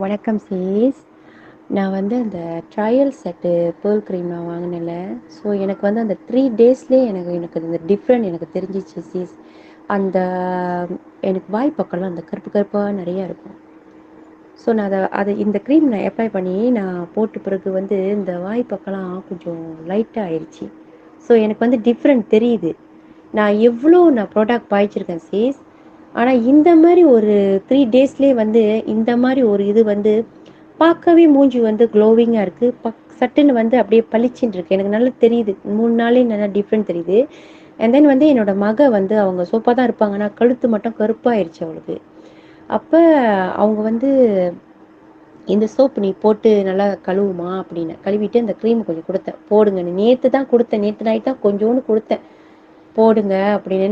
வணக்கம் சீஸ். நான் வந்து அந்த ட்ரையல் செட்டு பேர்ல் க்ரீம் நான் வாங்கினேன்ல. ஸோ எனக்கு வந்து அந்த 3 டேஸ்லேயே எனக்கு எனக்கு அந்த டிஃப்ரெண்ட் எனக்கு தெரிஞ்சிச்சு சீஸ். அந்த எனக்கு வாய் பக்கம்லாம் அந்த கருப்பு கருப்பாக நிறையா இருக்கும். ஸோ நான் அதை இந்த க்ரீம் நான் அப்ளை பண்ணி நான் போட்ட பிறகு வந்து இந்த வாய் பக்கம்லாம் கொஞ்சம் லைட்டாக ஆயிடுச்சு. ஸோ எனக்கு வந்து டிஃப்ரெண்ட் தெரியுது. நான் ப்ராடக்ட் பாய்ச்சிருக்கேன் சீஸ். ஆனால் இந்த மாதிரி ஒரு 3 டேஸ்லேயே வந்து இந்த மாதிரி ஒரு இது வந்து பார்க்கவே மூஞ்சி வந்து க்ளோவிங்காக இருக்குது. சட்டுன்னு வந்து அப்படியே பளிச்சுன்னு இருக்கு. எனக்கு நல்லா தெரியுது. 3 நாளே நல்லா டிஃப்ரெண்ட் தெரியுது. அண்ட் தென் வந்து என்னோட மக வந்து அவங்க சோப்பாக தான் இருப்பாங்க. ஆனால் கழுத்து மட்டும் கருப்பாயிருச்சு அவளுக்கு. அப்போ அவங்க வந்து இந்த சோப்பு நீ போட்டு நல்லா கழுவுமா அப்படின்னு கழுவிட்டு அந்த க்ரீம் கொஞ்சம் கொடுத்தேன் போடுங்கன்னு. நேற்று தான் கொடுத்தேன், நேற்று நைட் தான் கொஞ்சோண்டு கொடுத்தேன் போடுங்க அப்படின்னு.